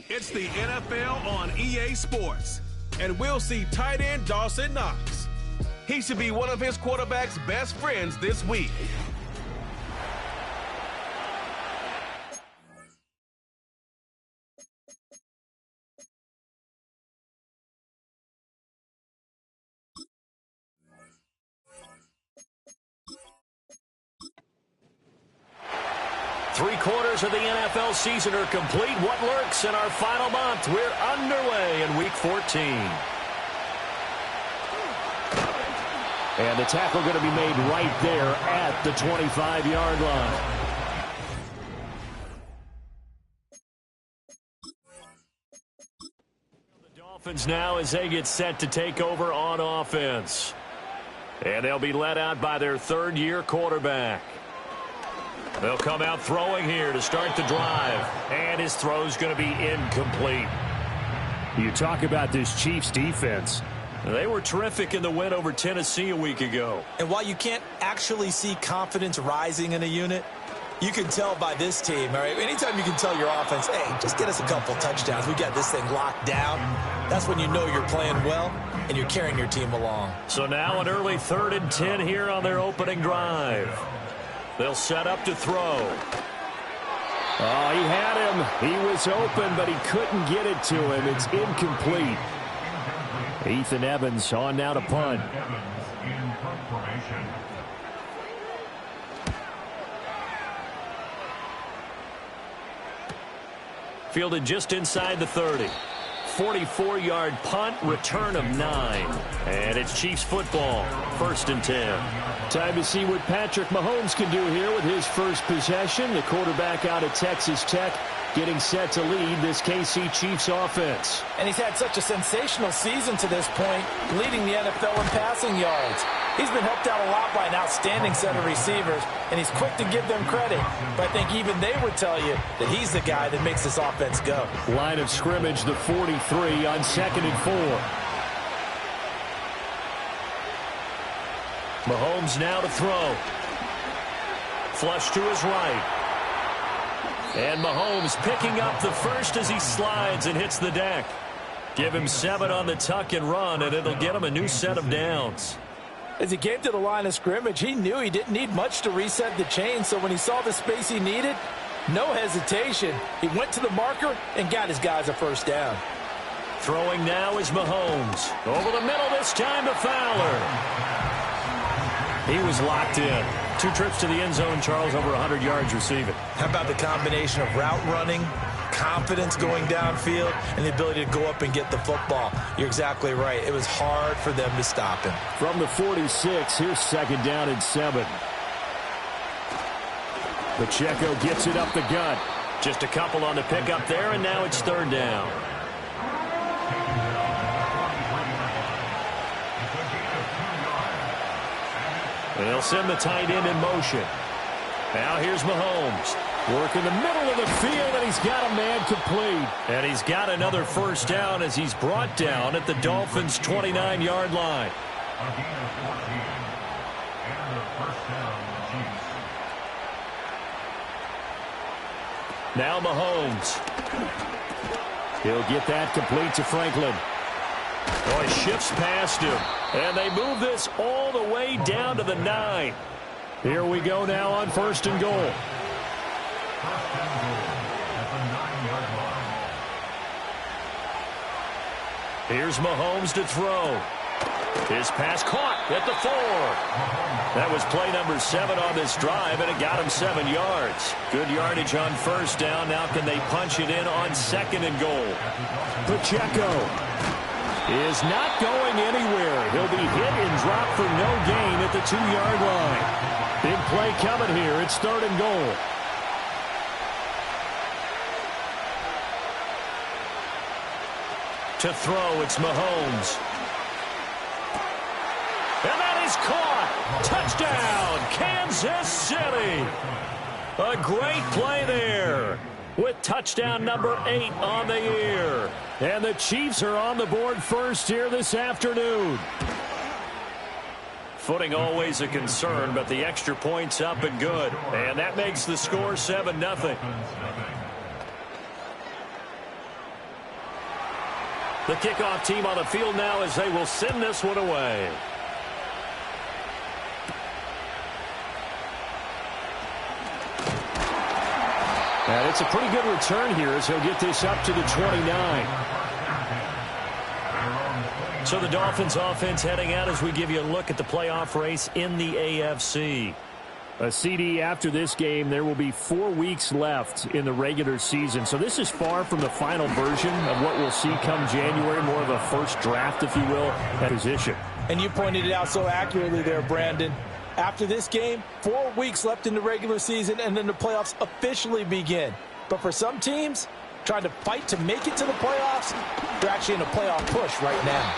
It's the NFL on EA Sports, and we'll see tight end Dawson Knox. He should be one of his quarterback's best friends this week. Three-quarters of the NFL season are complete. What lurks in our final month? We're underway in Week 14. And the tackle going to be made right there at the 25-yard line. The Dolphins now as they get set to take over on offense. And they'll be led out by their third-year quarterback. They'll come out throwing here to start the drive. And his throw's going to be incomplete. You talk about this Chiefs defense. They were terrific in the win over Tennessee a week ago. And while you can't actually see confidence rising in a unit, you can tell by this team, all right? Anytime you can tell your offense, hey, just get us a couple touchdowns. We got this thing locked down. That's when you know you're playing well and you're carrying your team along. So now an early 3rd and 10 here on their opening drive. They'll set up to throw. Oh, he had him. He was open, but he couldn't get it to him. It's incomplete. Ethan Evans on now to punt. Fielded just inside the 30. 44-yard punt, return of 9. And it's Chiefs football, 1st and 10. Time to see what Patrick Mahomes can do here with his first possession. The quarterback out of Texas Tech getting set to lead this KC Chiefs offense. And he's had such a sensational season to this point, leading the NFL in passing yards. He's been helped out a lot by an outstanding set of receivers, and he's quick to give them credit. But I think even they would tell you that he's the guy that makes this offense go. Line of scrimmage, the 43 on 2nd and 4. Mahomes now to throw. Flush to his right. And Mahomes picking up the first as he slides and hits the deck. Give him 7 on the tuck and run, and it'll get him a new set of downs. As he came to the line of scrimmage, he knew he didn't need much to reset the chain, so when he saw the space he needed, no hesitation. He went to the marker and got his guys a first down. Throwing now is Mahomes. Over the middle this time to Fowler. He was locked in. 2 trips to the end zone, Charles, over 100 yards receiving. How about the combination of route running, confidence going downfield, and the ability to go up and get the football? You're exactly right. It was hard for them to stop him. From the 46, here's 2nd down and 7. Pacheco gets it up the gut. Just a couple on the pickup there, and now it's 3rd down. They'll send the tight end in motion. Now here's Mahomes. Work in the middle of the field, and he's got a man complete. And he's got another first down as he's brought down at the Dolphins' 29-yard line. Now Mahomes. He'll get that complete to Franklin. Oh, he shifts past him. And they move this all the way down to the 9. Here we go now on 1st and goal. Here's Mahomes to throw. His pass caught at the 4. That was play number 7 on this drive, and it got him 7 yards. Good yardage on 1st down. Now can they punch it in on 2nd and goal? Pacheco is not going anywhere. He'll be hit and dropped for no gain at the 2-yard line. Big play coming here. It's 3rd and goal. To throw, it's Mahomes. And that is caught. Touchdown, Kansas City. A great play there with touchdown number 8 on the year. And the Chiefs are on the board first here this afternoon. Footing always a concern, but the extra point's up and good. And that makes the score 7-0. The kickoff team on the field now as they will send this one away. And it's a pretty good return here as he'll get this up to the 29. So the Dolphins offense heading out as we give you a look at the playoff race in the AFC. A CD after this game, there will be 4 weeks left in the regular season. So this is far from the final version of what we'll see come January, more of a first draft, if you will, at position. And you pointed it out so accurately there, Brandon. After this game, 4 weeks left in the regular season, and then the playoffs officially begin. But for some teams, trying to fight to make it to the playoffs, they're actually in a playoff push right now.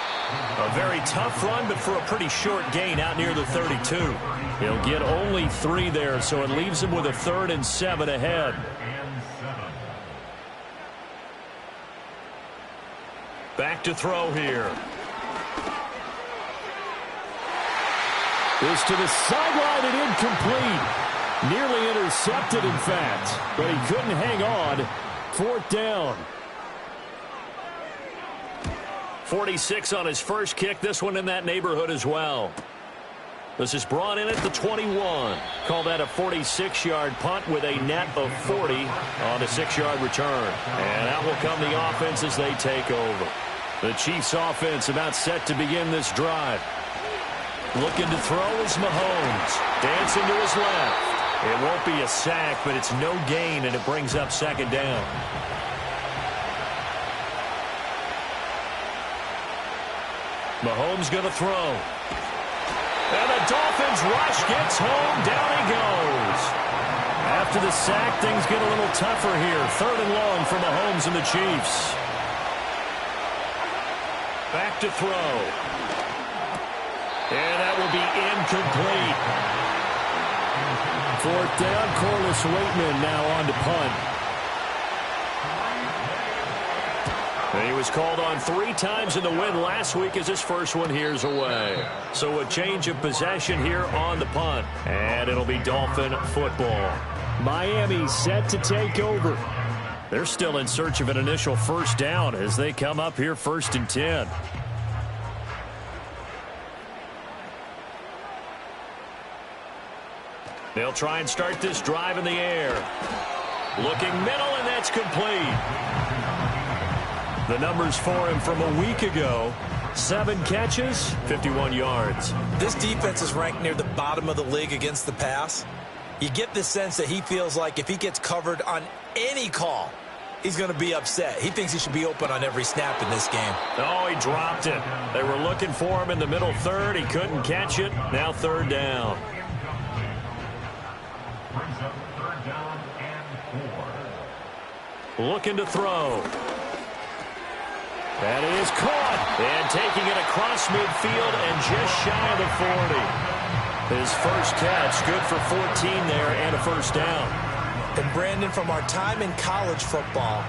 A very tough run, but for a pretty short gain out near the 32. He'll get only 3 there, so it leaves him with a 3rd and 7 ahead. Back to throw here. Is to the sideline and incomplete. Nearly intercepted, in fact, but he couldn't hang on. 4th down. 46 on his first kick. This one in that neighborhood as well. This is brought in at the 21. Call that a 46-yard punt with a net of 40 on a 6-yard return. And out will come the offense as they take over. The Chiefs offense about set to begin this drive. Looking to throw is Mahomes. Dancing to his left. It won't be a sack, but it's no gain, and it brings up 2nd down. Mahomes going to throw. And the Dolphins rush gets home. Down he goes. After the sack, things get a little tougher here. 3rd and long for Mahomes and the Chiefs. Back to throw. And that will be incomplete. 4th down, Corliss Waitman now on to punt. And he was called on 3 times in the win last week as his first one here's away. So a change of possession here on the punt. And it'll be Dolphin football. Miami set to take over. They're still in search of an initial 1st down as they come up here 1st and 10. They'll try and start this drive in the air. Looking middle, and that's complete. The numbers for him from a week ago. 7 catches, 51 yards. This defense is ranked near the bottom of the league against the pass. You get the sense that he feels like if he gets covered on any call, he's going to be upset. He thinks he should be open on every snap in this game. Oh, he dropped it. They were looking for him in the middle 3rd. He couldn't catch it. Now 3rd down. Looking to throw. That is caught. And taking it across midfield and just shy of the 40. His first catch, good for 14 there and a 1st down. And Brandon, from our time in college football,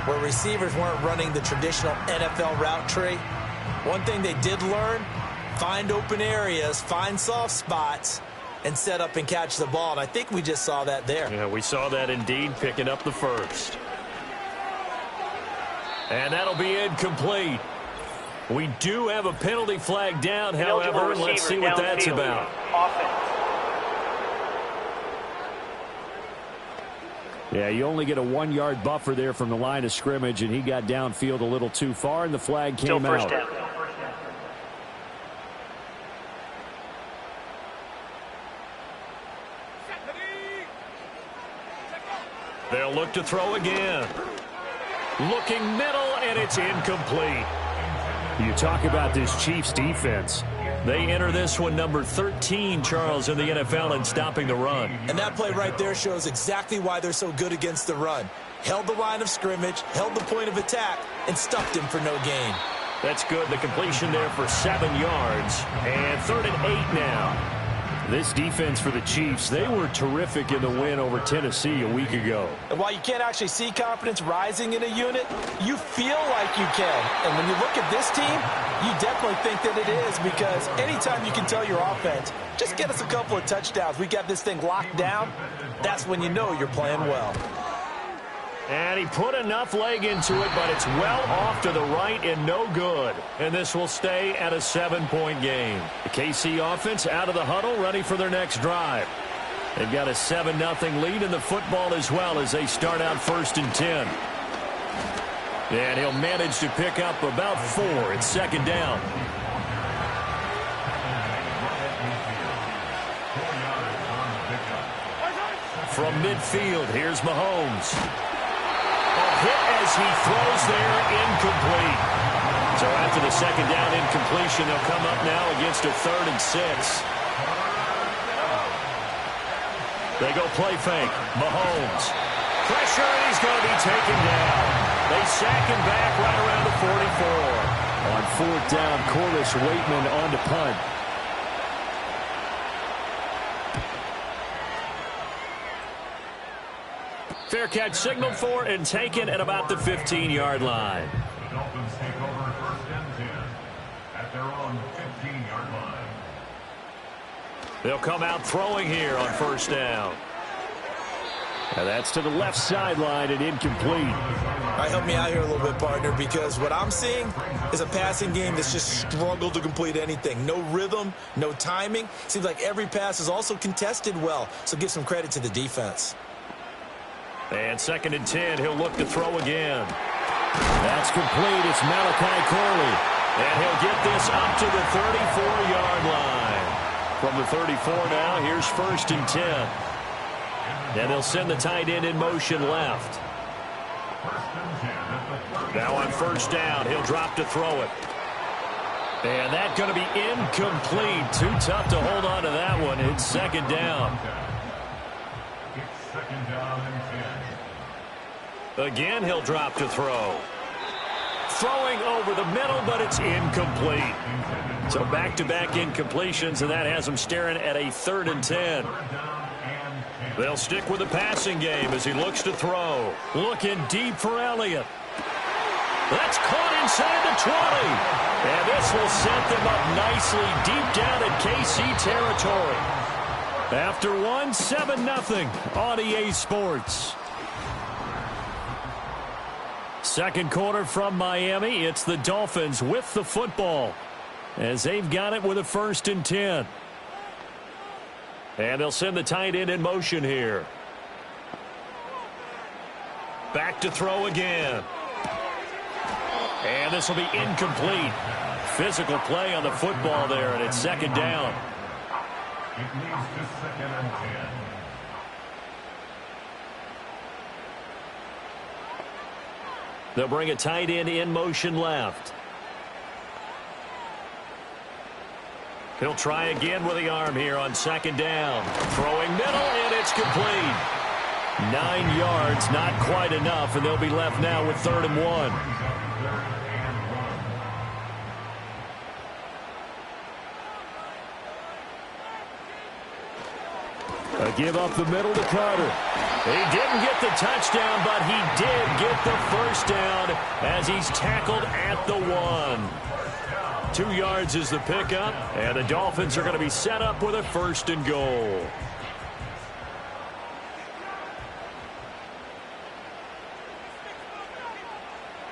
where receivers weren't running the traditional NFL route tree, one thing they did learn, find open areas, find soft spots, and set up and catch the ball. And I think we just saw that there. Yeah, we saw that indeed, picking up the 1st. And that'll be incomplete. We do have a penalty flag down, however. Let's see what that's about. Yeah, you only get a 1-yard buffer there from the line of scrimmage, and he got downfield a little too far, and the flag came out. Down. They'll look to throw again. Looking middle, and it's incomplete. You talk about this Chiefs defense. They enter this one number 13, Charles, in the NFL in stopping the run. And that play right there shows exactly why they're so good against the run. Held the line of scrimmage, held the point of attack, and stuffed him for no gain. That's good. The completion there for 7 yards. And 3rd and 8 now. This defense for the Chiefs, they were terrific in the win over Tennessee a week ago. And while you can't actually see confidence rising in a unit, you feel like you can. And when you look at this team, you definitely think that it is, because anytime you can tell your offense, just get us a couple of touchdowns, we got this thing locked down, that's when you know you're playing well. And he put enough leg into it, but it's well off to the right and no good. And this will stay at a 7-point game. The KC offense out of the huddle, ready for their next drive. They've got a 7-0 lead in the football as well as they start out 1st and 10. And he'll manage to pick up about 4. It's 2nd down. From midfield, here's Mahomes. A hit as he throws there, incomplete. So after the 2nd down incompletion, they'll come up now against a 3rd and 6. They go play fake. Mahomes. Pressure, and he's going to be taken down. They sack him back right around the 44. On 4th down, Corliss Waitman on to punt. Fair catch signaled for and taken at about the 15-yard line. The Dolphins take over 1st and 10 at their own 15-yard line. They'll come out throwing here on 1st down. Now that's to the left sideline and incomplete. All right, help me out here a little bit, partner, because what I'm seeing is a passing game that's just struggled to complete anything. No rhythm, no timing. Seems like every pass is also contested well, so give some credit to the defense. And 2nd and 10, he'll look to throw again. That's complete. It's Malachi Corley. And he'll get this up to the 34-yard line. From the 34 now, here's 1st and 10. And they'll send the tight end in motion left. Now on 1st down, he'll drop to throw it. And that's going to be incomplete. Too tough to hold on to that one. It's 2nd down. It's 2nd down and 10. Again, he'll drop to throw. Throwing over the middle, but it's incomplete. So back-to-back incompletions, and that has them staring at a 3rd and 10. They'll stick with the passing game as he looks to throw. Looking deep for Elliott. That's caught inside the 20. And this will set them up nicely deep down in KC territory. After 7-0 on EA Sports. 2nd quarter from Miami. It's the Dolphins with the football as they've got it with a 1st and 10. And they'll send the tight end in motion here. Back to throw again. And this will be incomplete. Physical play on the football there, and it's 2nd down. It leads to 2nd and 10. They'll bring a tight end in motion left. He'll try again with the arm here on 2nd down. Throwing middle, and it's complete. 9 yards, not quite enough, and they'll be left now with 3rd and 1. A give up the middle to Carter. He didn't get the touchdown, but he did get the 1st down as he's tackled at the 1. 2 yards is the pickup, and the Dolphins are going to be set up with a 1st and goal.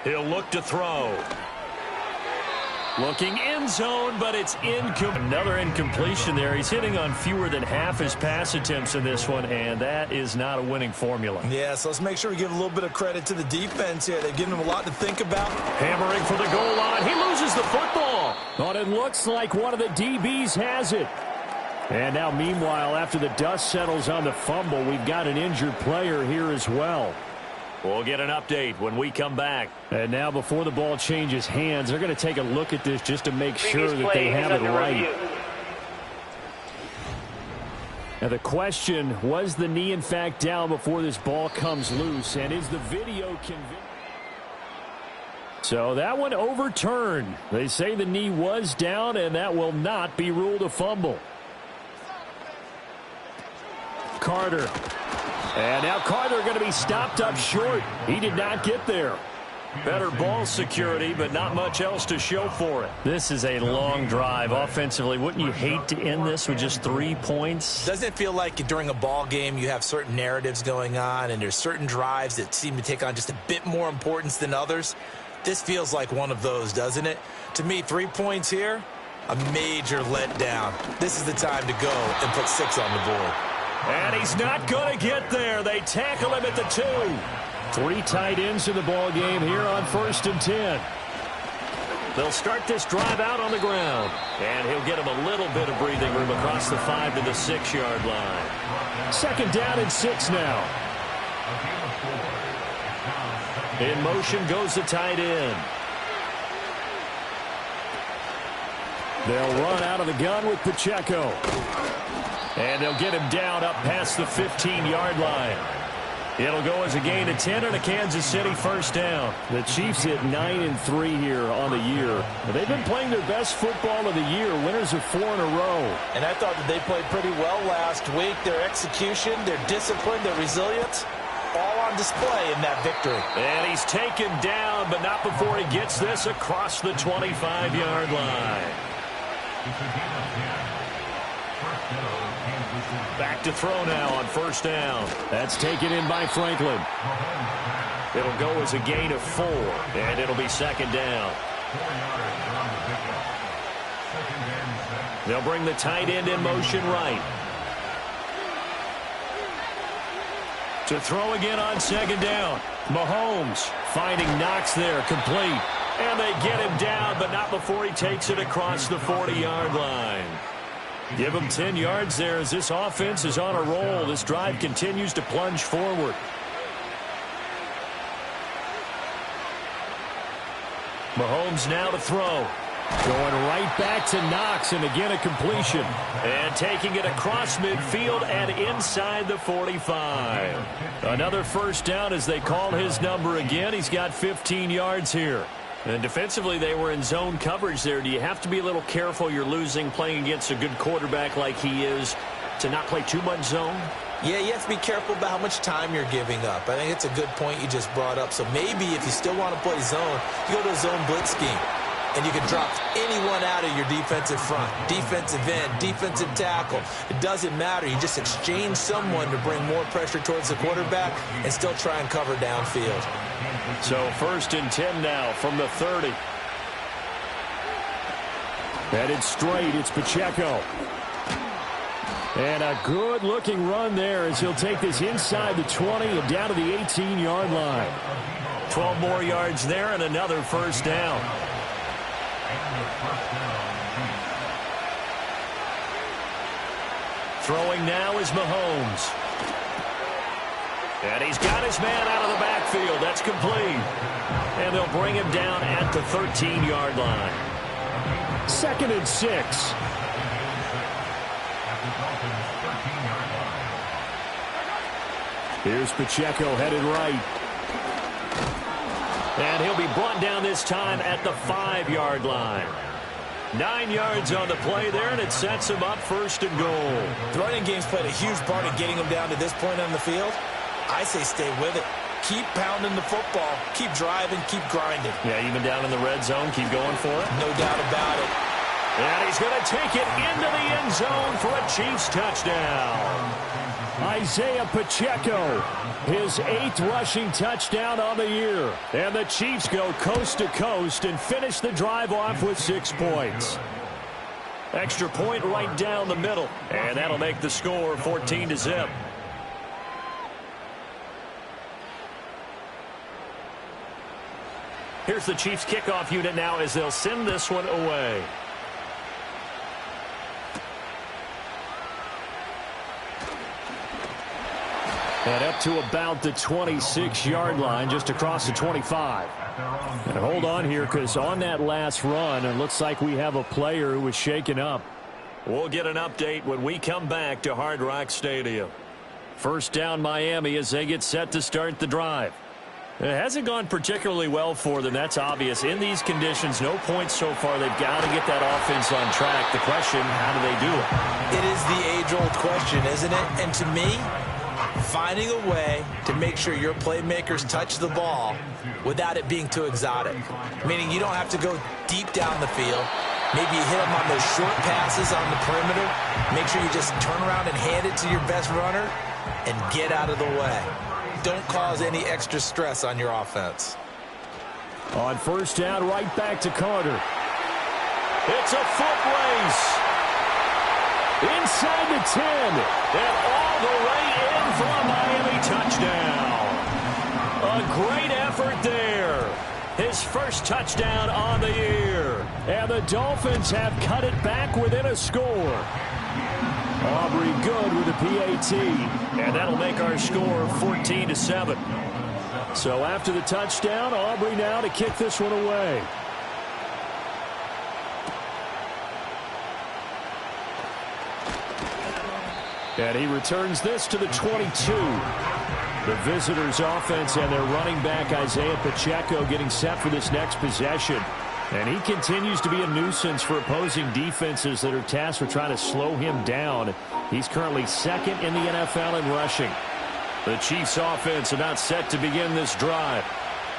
He'll look to throw. Looking end zone, but it's incomplete. Another incompletion there. He's hitting on fewer than half his pass attempts in this one, and that is not a winning formula. Yeah, so let's make sure we give a little bit of credit to the defense here. They've given him a lot to think about. Hammering for the goal line. He loses the football. But it looks like one of the DBs has it. And now, meanwhile, after the dust settles on the fumble, we've got an injured player here as well. We'll get an update when we come back. And now, before the ball changes hands, they're going to take a look at this just to make sure that they have it right. Now, the question, was the knee, in fact, down before this ball comes loose? And is the video convincing? So that one overturned. They say the knee was down, and that will not be ruled a fumble. Carter. And now Carter going to be stopped up short. He did not get there. Better ball security, but not much else to show for it. This is a long drive offensively. Wouldn't you hate to end this with just 3 points? Doesn't it feel like during a ball game you have certain narratives going on and there's certain drives that seem to take on just a bit more importance than others? This feels like one of those, doesn't it? To me, 3 points here, a major letdown. This is the time to go and put 6 on the board. And he's not going to get there. They tackle him at the 2. 3 tight ends in the ball game here on 1st and 10. They'll start this drive out on the ground. And he'll get him a little bit of breathing room across the 5 to the 6-yard line. 2nd down and 6 now. In motion goes the tight end. They'll run out of the gun with Pacheco. And they'll get him down up past the 15-yard line. It'll go as a gain of 10 and a Kansas City 1st down. The Chiefs at 9-3 here on the year. They've been playing their best football of the year, winners of 4 in a row. And I thought that they played pretty well last week. Their execution, their discipline, their resilience, all on display in that victory. And he's taken down, but not before he gets this across the 25-yard line. Back to throw now on 1st down. That's taken in by Franklin. It'll go as a gain of 4, and it'll be 2nd down. They'll bring the tight end in motion right. To throw again on 2nd down. Mahomes finding Knox there, complete. And they get him down, but not before he takes it across the 40-yard line. Give him 10 yards there as this offense is on a roll. This drive continues to plunge forward. Mahomes now to throw. Going right back to Knox, and again a completion. And taking it across midfield and inside the 45. Another 1st down as they call his number again. He's got 15 yards here. And defensively, they were in zone coverage there. Do you have to be a little careful you're losing playing against a good quarterback like he is to not play too much zone? Yeah, you have to be careful about how much time you're giving up. I think it's a good point you just brought up. So maybe if you still want to play zone, you go to a zone blitz scheme. And you can drop anyone out of your defensive front, defensive end, defensive tackle. It doesn't matter. You just exchange someone to bring more pressure towards the quarterback and still try and cover downfield. So 1st and 10 now from the 30. Headed straight, it's Pacheco. And a good-looking run there as he'll take this inside the 20 and down to the 18-yard line. 12 more yards there and another 1st down. Throwing now is Mahomes. And he's got his man out of the backfield. That's complete. And they'll bring him down at the 13-yard line. 2nd and 6. Here's Pacheco headed right. And he'll be brought down this time at the 5-yard line. 9 yards on the play there, and it sets him up 1st and goal. The running game's played a huge part in getting him down to this point on the field. I say stay with it. Keep pounding the football. Keep driving. Keep grinding. Yeah, even down in the red zone, keep going for it. No doubt about it. And he's going to take it into the end zone for a Chiefs touchdown. Isaiah Pacheco, his 8th rushing touchdown on the year. And the Chiefs go coast to coast and finish the drive off with 6 points. Extra point right down the middle. And that'll make the score 14-0. Here's the Chiefs kickoff unit now as they'll send this one away. And up to about the 26-yard line, just across the 25. And hold on here, because on that last run, it looks like we have a player who was shaken up. We'll get an update when we come back to Hard Rock Stadium. 1st down Miami as they get set to start the drive. It hasn't gone particularly well for them. That's obvious. In these conditions, no points so far. They've got to get that offense on track. The question, how do they do it? It is the age-old question, isn't it? And to me, finding a way to make sure your playmakers touch the ball without it being too exotic. Meaning you don't have to go deep down the field. Maybe you hit them on those short passes on the perimeter. Make sure you just turn around and hand it to your best runner and get out of the way. Don't cause any extra stress on your offense. On first down, right back to Carter. It's a foot race. Inside the 10. And all the way in for a Miami touchdown. A great effort there. His first touchdown on the year. And the Dolphins have cut it back within a score. Aubrey good with a PAT. And that'll make our score 14-7. So after the touchdown, Aubrey now to kick this one away. And he returns this to the 22. The visitors' offense and their running back, Isaiah Pacheco, getting set for this next possession. And he continues to be a nuisance for opposing defenses that are tasked with trying to slow him down. He's currently second in the NFL in rushing. The Chiefs' offense about set to begin this drive.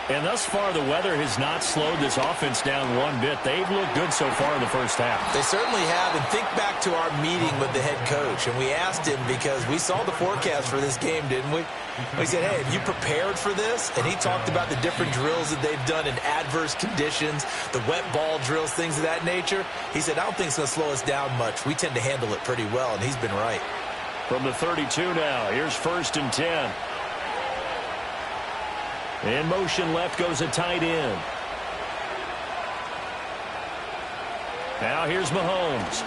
And thus far, the weather has not slowed this offense down one bit. They've looked good so far in the first half. They certainly have. And think back to our meeting with the head coach. And we asked him because we saw the forecast for this game, didn't we? We said, hey, have you prepared for this? And he talked about the different drills that they've done in adverse conditions, the wet ball drills, things of that nature. He said, I don't think it's going to slow us down much. We tend to handle it pretty well, and he's been right. From the 32 now, here's 1st and 10. In motion left goes a tight end. Now here's Mahomes.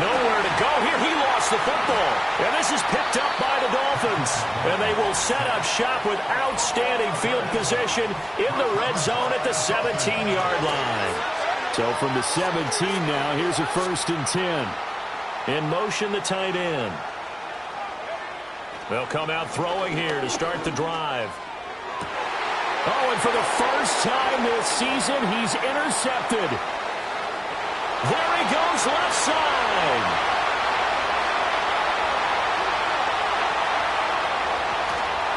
Nowhere to go here. He lost the football. And this is picked up by the Dolphins. And they will set up shop with outstanding field position in the red zone at the 17-yard line. So from the 17 now, here's a 1st and 10. In motion, the tight end. They'll come out throwing here to start the drive. Oh, and for the first time this season, he's intercepted. There he goes, left side.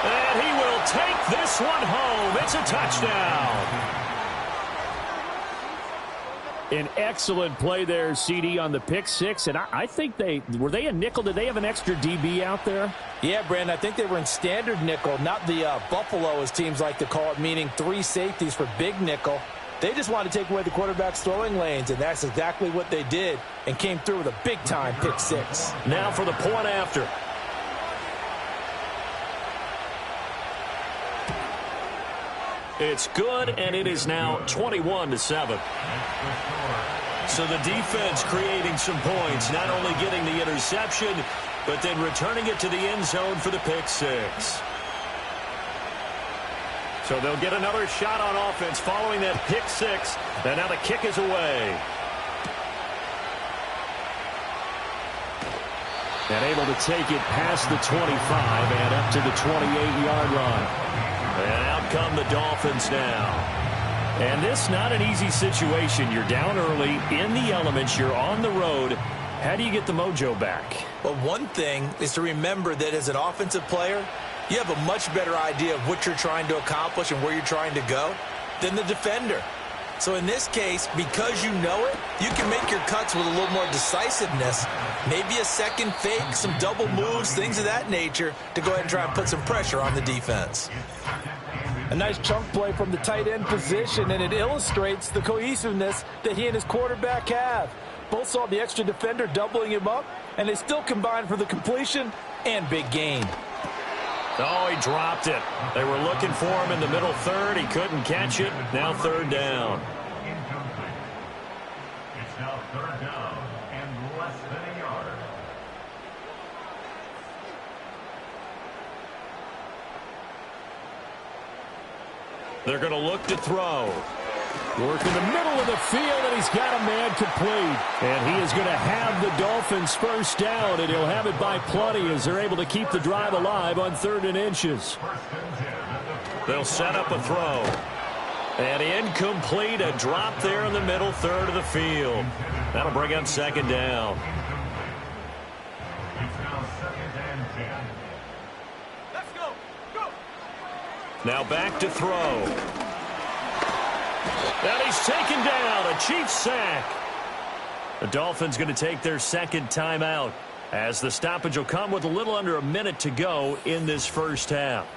And he will take this one home. It's a touchdown. An excellent play there, CD, on the pick six. And I think were they a nickel? Did they have an extra DB out there? Yeah, Brandon, I think they were in standard nickel, not the Buffalo, as teams like to call it, meaning 3 safeties for big nickel. They just wanted to take away the quarterback's throwing lanes, and that's exactly what they did, and came through with a big-time pick six. Now for the point after. It's good, and it is now 21-7. So the defense creating some points, not only getting the interception, but then returning it to the end zone for the pick six. So they'll get another shot on offense following that pick six, and now the kick is away. And able to take it past the 25 and up to the 28-yard line. And out come the Dolphins now. And this not an easy situation. You're down early, in the elements, you're on the road. How do you get the mojo back? Well, one thing is to remember that as an offensive player, you have a much better idea of what you're trying to accomplish and where you're trying to go than the defender. So in this case, because you know it, you can make your cuts with a little more decisiveness. Maybe a second fake, some double moves, things of that nature to go ahead and try and put some pressure on the defense. A nice chunk play from the tight end position, and it illustrates the cohesiveness that he and his quarterback have. Both saw the extra defender doubling him up, and they still combined for the completion and big gain. Oh, he dropped it. They were looking for him in the middle third. He couldn't catch it. Now 3rd down. Incomplete. It's now 3rd down and less than a yard. They're going to look to throw. Work in the middle of the field, and he's got a man complete. And he is going to have the Dolphins first down, and he'll have it by plenty as they're able to keep the drive alive on 3rd and inches. They'll set up a throw. And incomplete, a drop there in the middle third of the field. That'll bring up 2nd down. It's now 2nd and 10. Now back to throw. And he's taken down. A Chiefs sack. The Dolphins going to take their second timeout, as the stoppage will come with a little under a minute to go in this first half.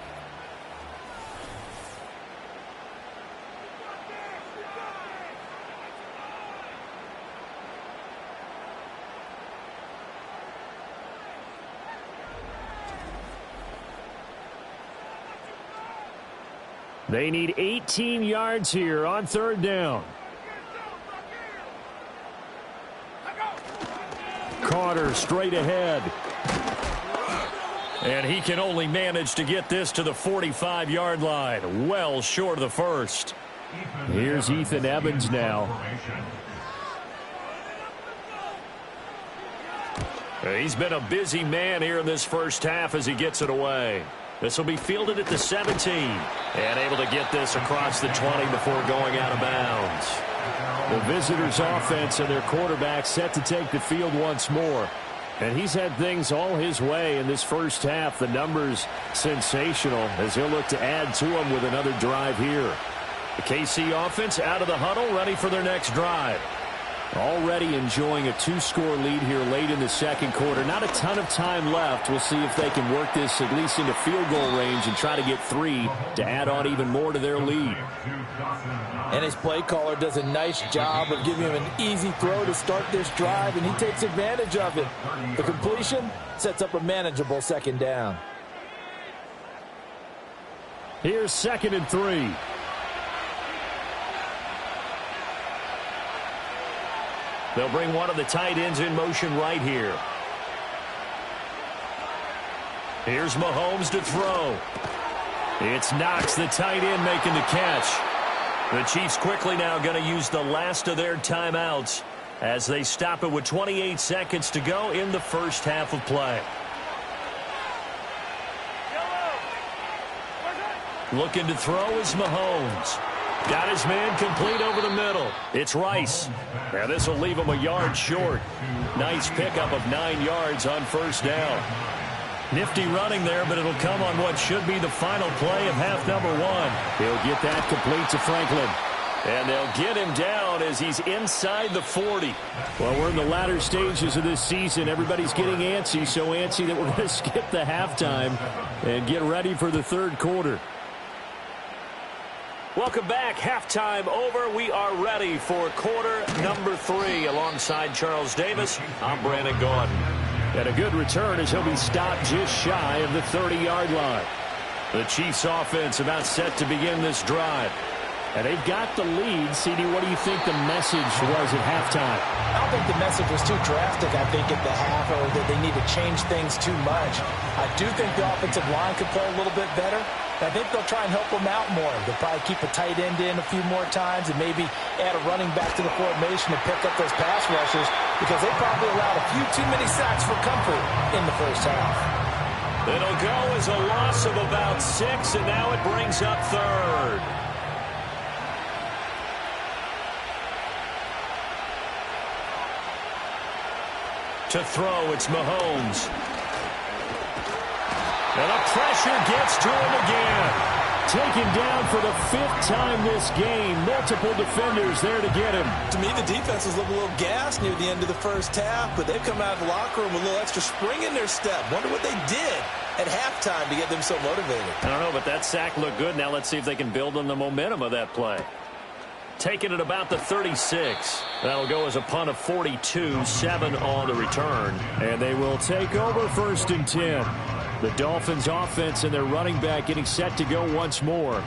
They need 18 yards here on third down. Carter straight ahead. And he can only manage to get this to the 45-yard line. Well short of the first. Here's Ethan Evans now. He's been a busy man here in this first half as he gets it away. This will be fielded at the 17. And able to get this across the 20 before going out of bounds. The visitors' offense and their quarterback set to take the field once more. And he's had things all his way in this first half. The numbers sensational as he'll look to add to them with another drive here. The KC offense out of the huddle, ready for their next drive. Already enjoying a 2-score lead here late in the second quarter. Not a ton of time left. We'll see if they can work this at least into field goal range and try to get 3 to add on even more to their lead. And his play caller does a nice job of giving him an easy throw to start this drive, and he takes advantage of it. The completion sets up a manageable second down. Here's 2nd and 3. They'll bring one of the tight ends in motion right here. Here's Mahomes to throw. It's Knox, the tight end, making the catch. The Chiefs quickly now going to use the last of their timeouts as they stop it with 28 seconds to go in the first half of play. Looking to throw is Mahomes. Got his man complete over the middle. It's Rice. Now this will leave him a yard short. Nice pickup of 9 yards on first down. Nifty running there, but it'll come on what should be the final play of half number 1. He'll get that complete to Franklin. And they'll get him down as he's inside the 40. Well, we're in the latter stages of this season. Everybody's getting antsy, so antsy that we're going to skip the halftime and get ready for the third quarter. Welcome back. Halftime over. We are ready for quarter number 3. Alongside Charles Davis, I'm Brandon Gordon. And a good return as he'll be stopped just shy of the 30-yard line. The Chiefs offense about set to begin this drive. And they've got the lead. CD, what do you think the message was at halftime? I don't think the message was too drastic, I think, at the half, or that they need to change things too much. I do think the offensive line could play a little bit better. I think they'll try and help them out more. They'll probably keep a tight end in a few more times and maybe add a running back to the formation to pick up those pass rushers, because they probably allowed a few too many sacks for comfort in the first half. It'll go as a loss of about 6, and now it brings up third. To throw, it's Mahomes. And the pressure gets to him again. Taken down for the 5th time this game. Multiple defenders there to get him. To me, the defense was a little gassed near the end of the first half, but they've come out of the locker room with a little extra spring in their step. Wonder what they did at halftime to get them so motivated. I don't know, but that sack looked good. Now let's see if they can build on the momentum of that play. Taking it about the 36. That'll go as a punt of 42, 7 on the return. And they will take over 1st and 10. The Dolphins offense and their running back getting set to go once more.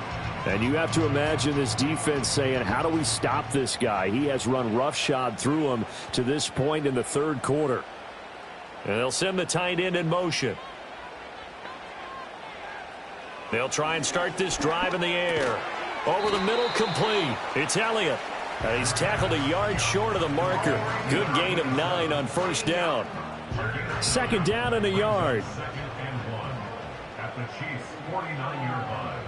And you have to imagine this defense saying, how do we stop this guy? He has run roughshod through him to this point in the third quarter. And they'll send the tight end in motion. They'll try and start this drive in the air. Over the middle, complete. It's Elliott. He's tackled a yard short of the marker. Good gain of 9 on first down. 2nd down and a yard. At the Chiefs' 49-yard line.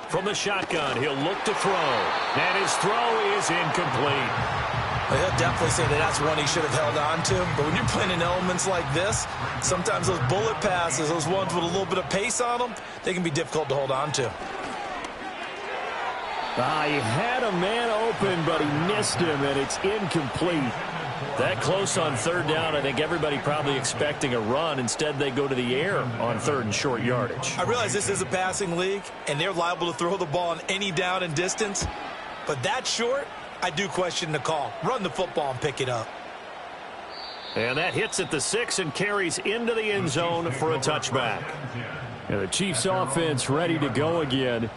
From the shotgun, he'll look to throw. And his throw is incomplete. Well, he'll definitely say that that's one he should have held on to. But when you're playing in elements like this, sometimes those bullet passes, those ones with a little bit of pace on them, they can be difficult to hold on to. He had a man open, but he missed him, and it's incomplete. That close on third down, I think everybody probably expecting a run. Instead, they go to the air on third and short yardage. I realize this is a passing league, and they're liable to throw the ball on any down and distance. But that short, I do question the call. Run the football and pick it up. And that hits at the 6 and carries into the end zone for a touchback. And the Chiefs offense ready to go again.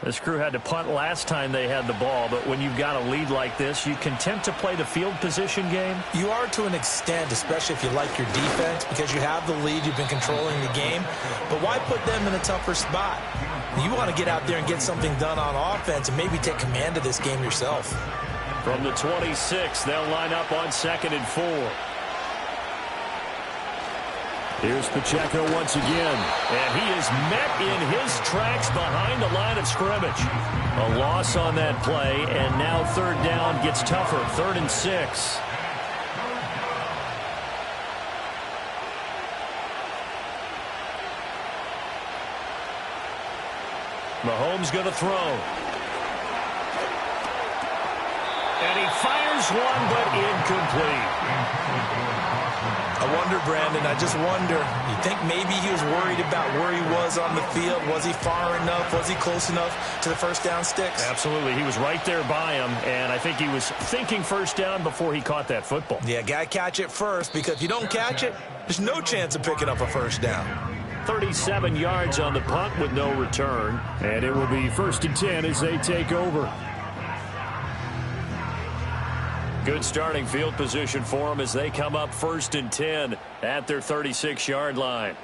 This crew had to punt last time they had the ball, but when you've got a lead like this, you content to play the field position game? You are to an extent, especially if you like your defense, because you have the lead, you've been controlling the game. But why put them in a tougher spot? You want to get out there and get something done on offense and maybe take command of this game yourself. From the 26, they'll line up on 2nd and 4. Here's Pacheco once again. And he is met in his tracks behind the line of scrimmage. A loss on that play, and now third down gets tougher. 3rd and 6. Mahomes going to throw. And he fires one, but incomplete. I wonder, Brandon, I just wonder, you think maybe he was worried about where he was on the field? Was he far enough? Was he close enough to the first down sticks? Absolutely. He was right there by him, and I think he was thinking first down before he caught that football. Yeah, got to catch it first, because if you don't catch it, there's no chance of picking up a first down. 37 yards on the punt with no return. And it will be 1st and 10 as they take over. Good starting field position for them as they come up 1st and 10 at their 36-yard line.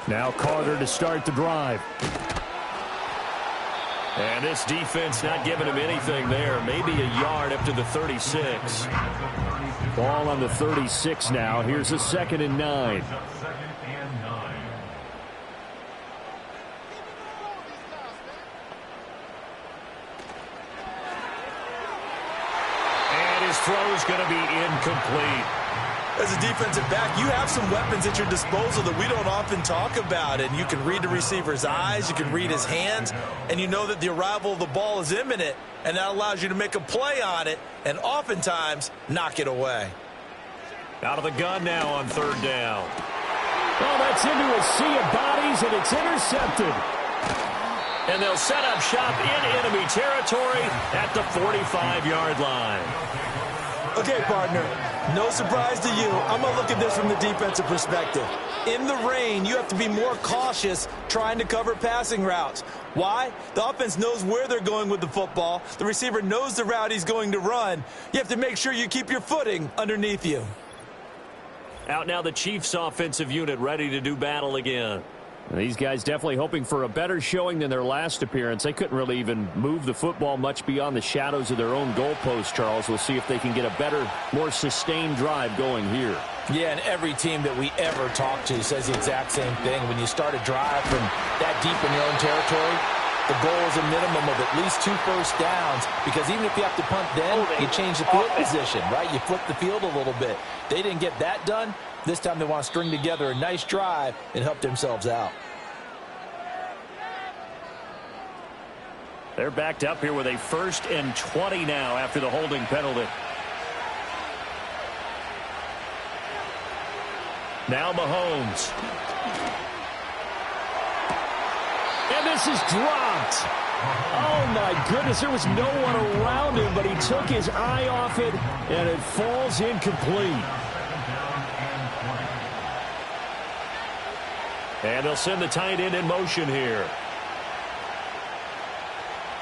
Now Carter to start the drive. And this defense not giving him anything there. Maybe a yard up to the 36. Ball on the 36 now. Here's a 2nd and 9. Throw's going to be incomplete. As a defensive back, you have some weapons at your disposal that we don't often talk about. And you can read the receiver's eyes, you can read his hands, and you know that the arrival of the ball is imminent, and that allows you to make a play on it and oftentimes knock it away. Out of the gun now on 3rd down. Well, that's into a sea of bodies, and it's intercepted. And they'll set up shop in enemy territory at the 45-yard line. Okay, partner, no surprise to you. I'm going to look at this from the defensive perspective. In the rain, you have to be more cautious trying to cover passing routes. Why? The offense knows where they're going with the football. The receiver knows the route he's going to run. You have to make sure you keep your footing underneath you. Out now the Chiefs offensive unit ready to do battle again. These guys definitely hoping for a better showing than their last appearance. They couldn't really even move the football much beyond the shadows of their own goalpost, Charles. We'll see if they can get a better, more sustained drive going here. Yeah, and every team that we ever talk to says the exact same thing. When you start a drive from that deep in your own territory, the goal is a minimum of at least 2 first downs, because even if you have to punt then, you change the field position, right? You flip the field a little bit. They didn't get that done. This time they want to string together a nice drive and help themselves out. They're backed up here with a 1st and 20 now after the holding penalty. Now Mahomes. And this is dropped. Oh, my goodness. There was no one around him, but he took his eye off it, and it falls incomplete. And they'll send the tight end in motion here.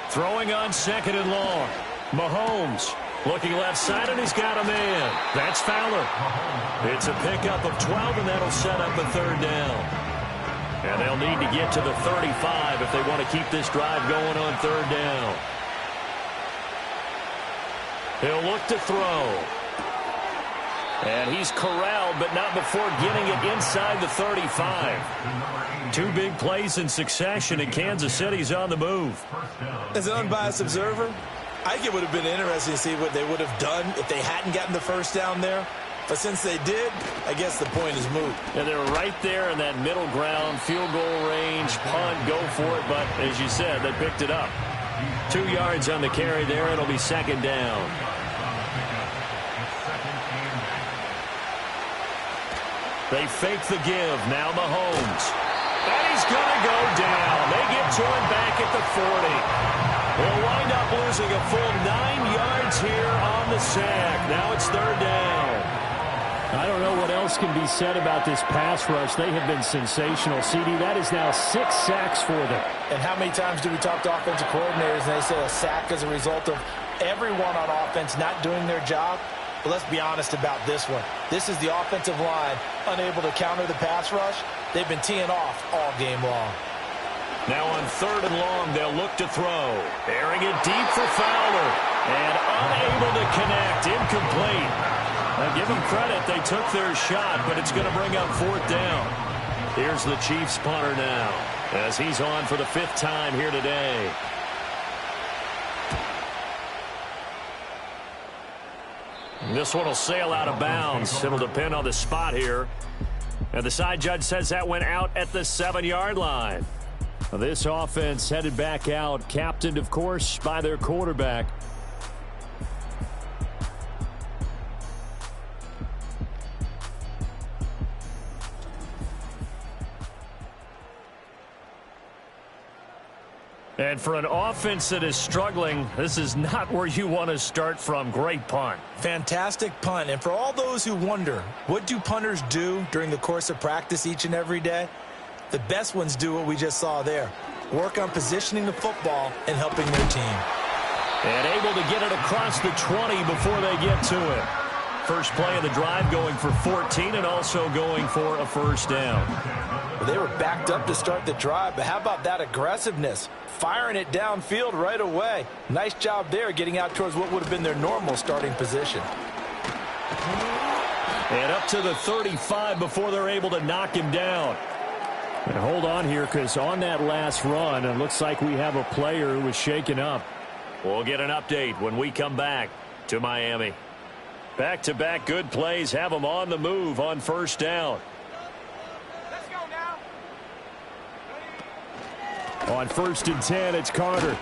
Throwing on 2nd and long. Mahomes looking left side, and he's got a man. That's Fowler. It's a pickup of 12, and that'll set up a 3rd down. And they'll need to get to the 35 if they want to keep this drive going on 3rd down. He'll look to throw. And he's corralled, but not before getting it inside the 35. 2 big plays in succession, and Kansas City's on the move. As an unbiased observer, I think it would have been interesting to see what they would have done if they hadn't gotten the first down there. But since they did, I guess the point is moot. And they were right there in that middle ground, field goal range, punt, go for it. But as you said, they picked it up. 2 yards on the carry there. It'll be second down. They fake the give. Now Mahomes. And he's going to go down. They get to him back at the 40. They'll wind up losing a full 9 yards here on the sack. Now it's third down. I don't know what else can be said about this pass rush. They have been sensational. CD, that is now 6 sacks for them. And how many times do we talk to offensive coordinators and they say a sack as a result of everyone on offense not doing their job? But let's be honest about this one. This is the offensive line unable to counter the pass rush. They've been teeing off all game long. Now on third and long, they'll look to throw. Airing it deep for Fowler. And unable to connect. Incomplete. Now give them credit. They took their shot, but it's going to bring up fourth down. Here's the Chiefs punter now as he's on for the 5th time here today. This one will sail out of bounds. It'll depend on the spot here. And the side judge says that went out at the 7-yard line. This offense headed back out, captained, of course, by their quarterback. And for an offense that is struggling, this is not where you want to start from. Great punt. Fantastic punt. And for all those who wonder, what do punters do during the course of practice each and every day? The best ones do what we just saw there. Work on positioning the football and helping their team. And able to get it across the 20 before they get to it. First play of the drive going for 14 and also going for a first down. Well, they were backed up to start the drive, but how about that aggressiveness? Firing it downfield right away. Nice job there getting out towards what would have been their normal starting position. And up to the 35 before they're able to knock him down. And hold on here, because on that last run, it looks like we have a player who was shaken up. We'll get an update when we come back to Miami. Back-to-back good plays have them on the move on first down. Let's go now. On 1st and 10, it's Carter.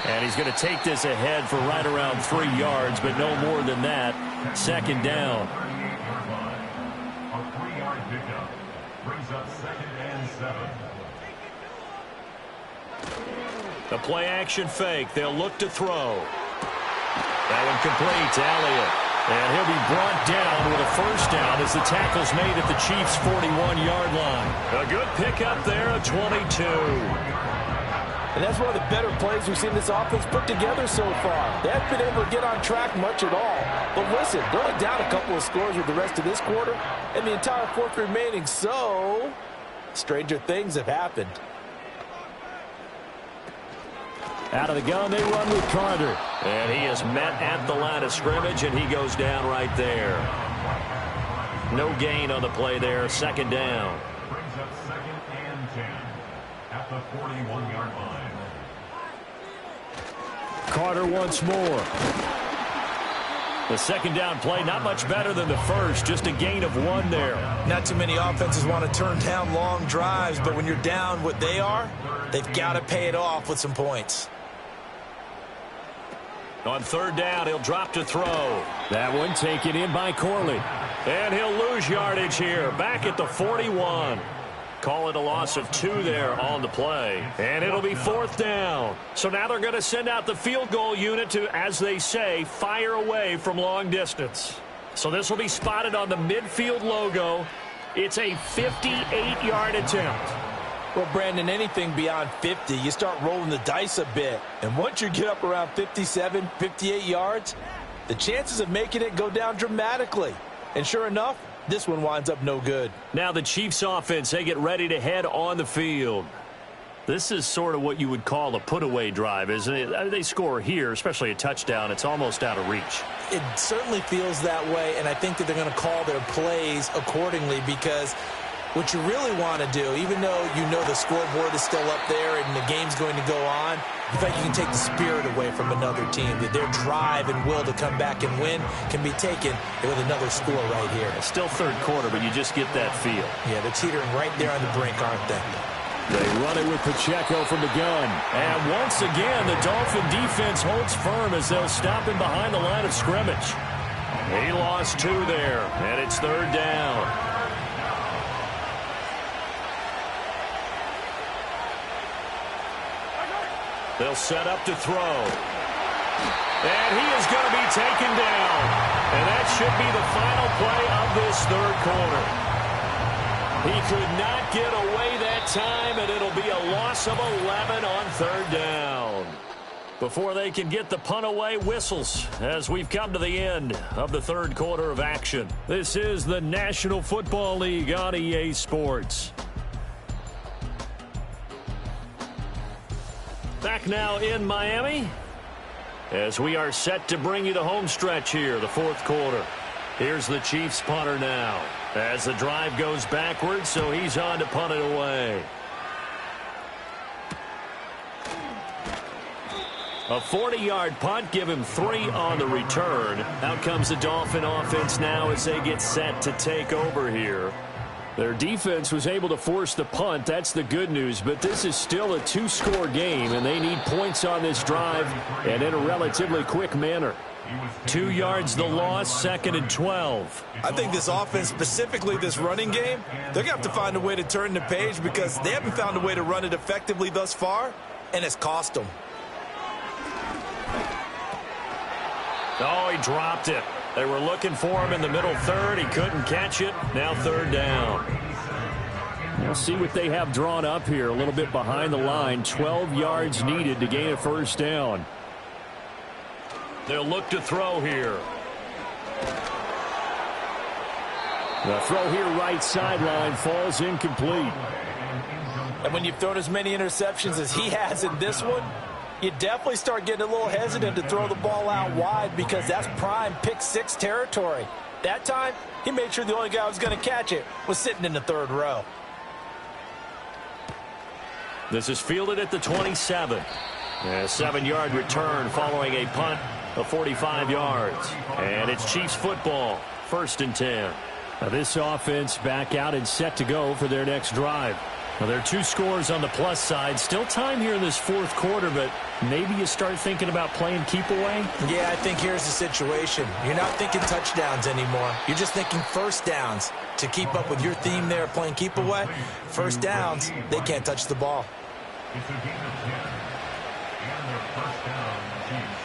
And he's going to take this ahead for right around 3 yards, but no more than that. Second down. A 3-yard pickup brings up 2nd and 7. The play-action fake. They'll look to throw. That one complete to Elliott. And he'll be brought down with a first down as the tackle's made at the Chiefs' 41-yard line. A good pickup there, a 22. And that's one of the better plays we've seen this offense put together so far. They haven't been able to get on track much at all. But listen, they're only down a couple of scores with the rest of this quarter and the entire 4th remaining. So, stranger things have happened. Out of the gun, they run with Carter. And he is met at the line of scrimmage, and he goes down right there. No gain on the play there. Second down. Brings up 2nd and 10 at the 41-yard line. Carter once more. The second down play, not much better than the first. Just a gain of 1 there. Not too many offenses want to turn down long drives, but when you're down what they are, they've got to pay it off with some points. On third down, he'll drop to throw. That one taken in by Corley. And he'll lose yardage here. Back at the 41. Call it a loss of 2 there on the play. And it'll be 4th down. So now they're going to send out the field goal unit to, as they say, fire away from long distance. So this will be spotted on the midfield logo. It's a 58-yard attempt. Well, Brandon, anything beyond 50, you start rolling the dice a bit. And once you get up around 57, 58 yards, the chances of making it go down dramatically. And sure enough, this one winds up no good. Now the Chiefs offense, they get ready to head on the field. This is sort of what you would call a put-away drive, isn't it? They score here, especially a touchdown. It's almost out of reach. It certainly feels that way, and I think that they're going to call their plays accordingly because What you really want to do, even though you know the scoreboard is still up there and the game's going to go on, you think you can take the spirit away from another team, that their drive and will to come back and win can be taken with another score right here. It's still third quarter, but you just get that feel. Yeah, they're teetering right there on the brink, aren't they? They run it with Pacheco from the gun. And once again, the Dolphin defense holds firm as they'll stop him behind the line of scrimmage. He lost 2 there, and it's third down. They'll set up to throw. And he is going to be taken down. And that should be the final play of this third quarter. He could not get away that time, and it'll be a loss of 11 on third down. Before they can get the punt away, whistles as we've come to the end of the third quarter of action. This is the National Football League on EA Sports. Back now in Miami as we are set to bring you the home stretch here, the fourth quarter. Here's the Chiefs punter now as the drive goes backwards, so he's on to punt it away. A 40-yard punt, give him 3 on the return. Out comes the Dolphin offense now as they get set to take over here. Their defense was able to force the punt. That's the good news. But this is still a 2-score game, and they need points on this drive and in a relatively quick manner. 2 yards the loss, 2nd and 12. I think this offense, specifically this running game, they're going to have to find a way to turn the page because they haven't found a way to run it effectively thus far, and it's cost them. Oh, he dropped it. They were looking for him in the middle third. He couldn't catch it. Now third down. We'll see what they have drawn up here. A little bit behind the line. 12 yards needed to gain a first down. They'll look to throw here. The throw here right sideline falls incomplete. And when you've thrown as many interceptions as he has in this one, you definitely start getting a little hesitant to throw the ball out wide because that's prime pick-6 territory. That time, he made sure the only guy who was going to catch it was sitting in the third row. This is fielded at the 27. A 7-yard return following a punt of 45 yards. And it's Chiefs football, 1st and 10. Now this offense back out and set to go for their next drive. Now, there are 2 scores on the plus side. Still time here in this fourth quarter, but maybe you start thinking about playing keep away? Yeah, I think here's the situation. You're not thinking touchdowns anymore. You're just thinking first downs. To keep up with your theme there, playing keep away, first downs, they can't touch the ball. It's a gain of 10. And their first down, Chiefs.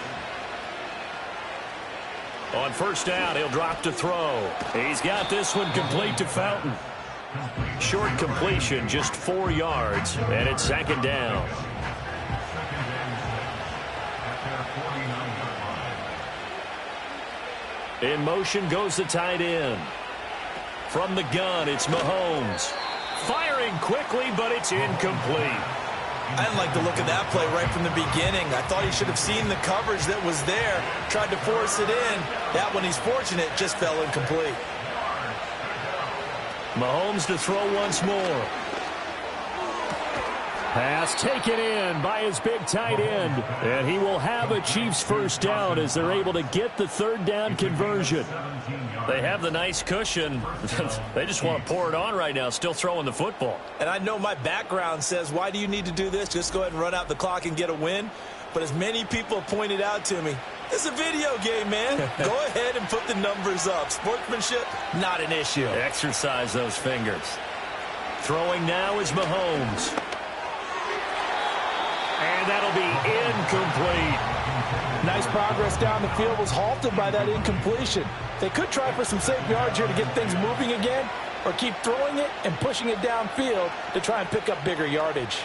On first down, he'll drop to throw. He's got this one complete to Fountain. Short completion, just 4 yards, and it's 2nd down. In motion goes the tight end. From the gun, it's Mahomes. Firing quickly, but it's incomplete. I didn't like the look of that play right from the beginning. I thought he should have seen the coverage that was there, tried to force it in. That one, he's fortunate, just fell incomplete. Mahomes to throw once more. Pass taken in by his big tight end. And he will have a Chiefs first down as they're able to get the third down conversion. They have the nice cushion. They just want to pour it on right now, still throwing the football. And I know my background says, why do you need to do this? Just go ahead and run out the clock and get a win. But as many people have pointed out to me, it's a video game, man. Go ahead and put the numbers up. Sportsmanship, not an issue. Exercise those fingers. Throwing now is Mahomes. And that'll be incomplete. Nice progress down the field was halted by that incompletion. They could try for some safe yards here to get things moving again, or keep throwing it and pushing it downfield to try and pick up bigger yardage.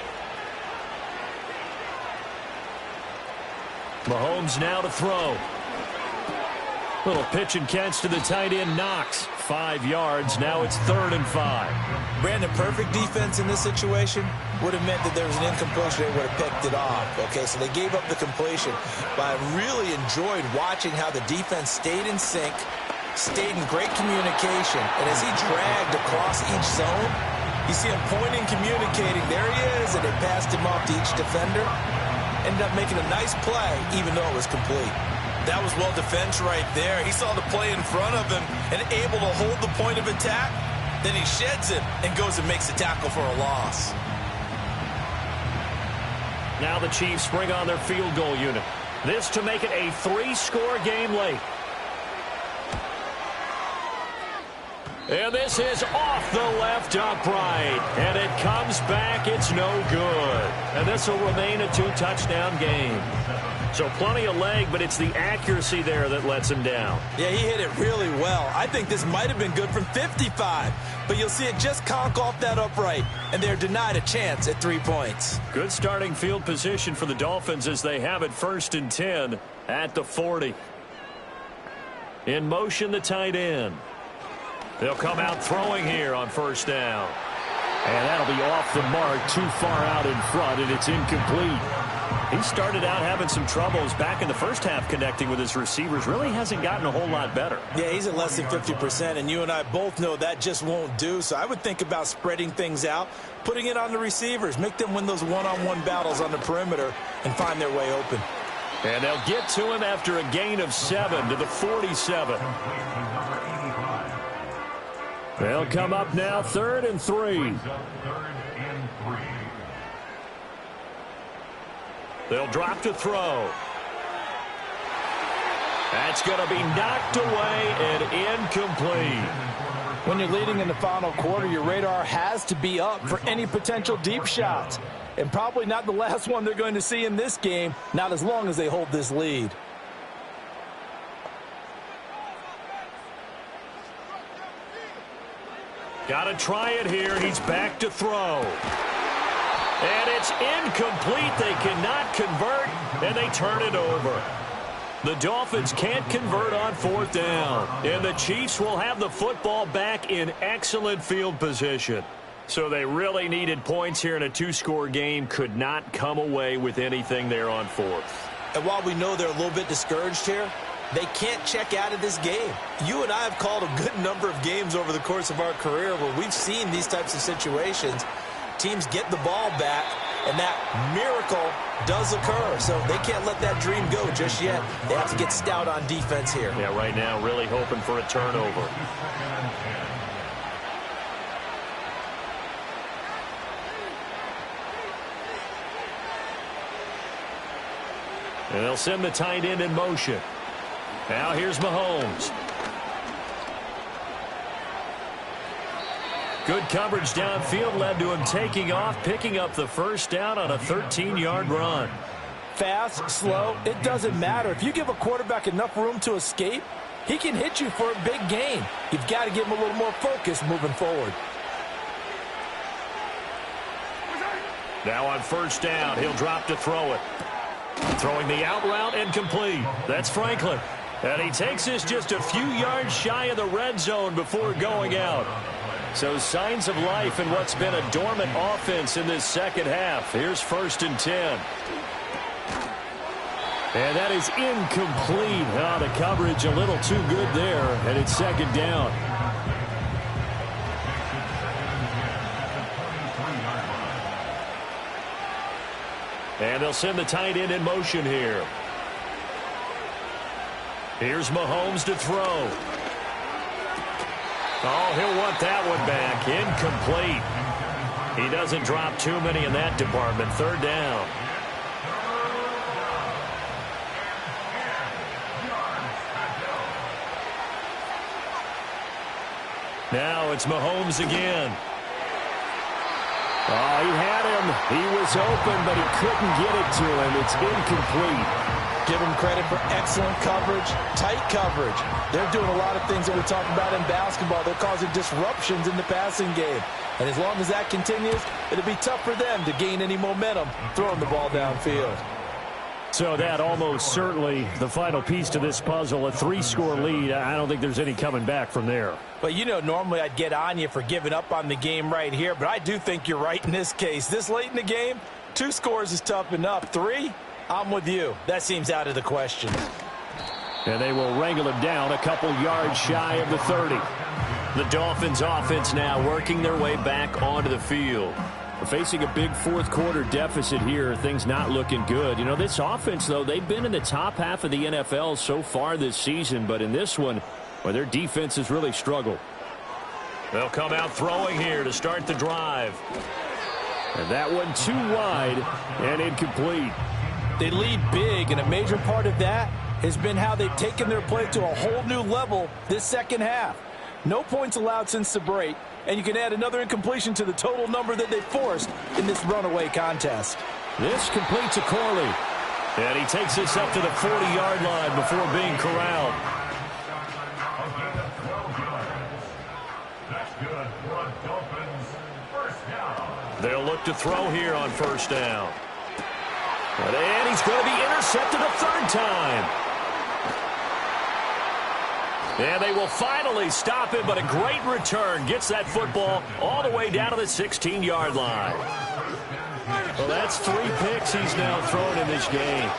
Mahomes now to throw. Little pitch and catch to the tight end, Knox. 5 yards. Now it's 3rd and 5. Brandon, perfect defense in this situation would have meant that there was an incompletion. They would have picked it off. Okay, so they gave up the completion. But I really enjoyed watching how the defense stayed in sync, stayed in great communication. And as he dragged across each zone, You see him pointing, communicating. There he is, and they passed him off to each defender. Ended up making a nice play, even though it was complete. That was well defense right there. He saw the play in front of him and able to hold the point of attack. Then he sheds it and goes and makes a tackle for a loss. Now the Chiefs bring on their field goal unit. This to make it a 3-score game late. And this is off the left upright. And it comes back. It's no good. And this will remain a 2-touchdown game. So plenty of leg, but it's the accuracy there that lets him down. Yeah, he hit it really well. I think this might have been good from 55. But you'll see it just conk off that upright. And they're denied a chance at 3 points. Good starting field position for the Dolphins as they have it 1st and 10 at the 40. In motion, the tight end. They'll come out throwing here on 1st down. And that'll be off the mark, too far out in front, and it's incomplete. He started out having some troubles back in the first half connecting with his receivers. Really hasn't gotten a whole lot better. Yeah, he's at less than 50%, and you and I both know that just won't do. So I would think about spreading things out, putting it on the receivers, make them win those one-on-one battles on the perimeter, and find their way open. And they'll get to him after a gain of 7 to the 47. They'll come up now 3rd and 3. They'll drop to throw. That's going to be knocked away and incomplete. When you're leading in the final quarter, your radar has to be up for any potential deep shots. And probably not the last one they're going to see in this game, not as long as they hold this lead. Got to try it here. He's back to throw. And it's incomplete. They cannot convert, and they turn it over. The Dolphins can't convert on 4th down, and the Chiefs will have the football back in excellent field position. So they really needed points here in a 2-score game. Could not come away with anything there on 4th. And while we know they're a little bit discouraged here, they can't check out of this game. You and I have called a good number of games over the course of our career where we've seen these types of situations. Teams get the ball back, and that miracle does occur. So they can't let that dream go just yet. They have to get stout on defense here. Yeah, right now really hoping for a turnover. And they'll send the tight end in motion. Now here's Mahomes. Good coverage downfield led to him taking off, picking up the 1st down on a 13-yard run. Fast, slow, it doesn't matter. If you give a quarterback enough room to escape, he can hit you for a big gain. You've got to give him a little more focus moving forward. Now on 1st down, he'll drop to throw it. Throwing the out route and complete. That's Franklin. And he takes this just a few yards shy of the red zone before going out. So signs of life in what's been a dormant offense in this second half. Here's 1st and 10. And that is incomplete. Oh, the coverage a little too good there, and it's 2nd down. And they'll send the tight end in motion here. Here's Mahomes to throw. Oh, he'll want that one back. Incomplete. He doesn't drop too many in that department. 3rd down. Now it's Mahomes again. Oh, he had him. He was open, but he couldn't get it to him. It's incomplete. Give him credit for excellent coverage, tight coverage. They're doing a lot of things that we talk about in basketball. They're causing disruptions in the passing game. And as long as that continues, it'll be tough for them to gain any momentum throwing the ball downfield. So that almost certainly the final piece to this puzzle, a 3-score lead. I don't think there's any coming back from there. But, you know, normally I'd get on you for giving up on the game right here, but I do think you're right in this case. This late in the game, 2 scores is tough enough. 3, I'm with you. That seems out of the question. And they will wrangle him down a couple yards shy of the 30. The Dolphins offense now working their way back onto the field. Facing a big fourth quarter deficit here, things not looking good. You know, this offense, though, they've been in the top half of the NFL so far this season, but in this one, well, their defense has really struggled. They'll come out throwing here to start the drive. And that one too wide and incomplete. They lead big, and a major part of that has been how they've taken their play to a whole new level this second half. No points allowed since the break, and you can add another incompletion to the total number that they forced in this runaway contest. This completes a Corley. And he takes this up to the 40-yard line before being corralled. They'll look to throw here on first down. And he's going to be intercepted a third time. And they will finally stop him, but a great return gets that football all the way down to the 16-yard line. Well, that's 3 picks he's now thrown in this game.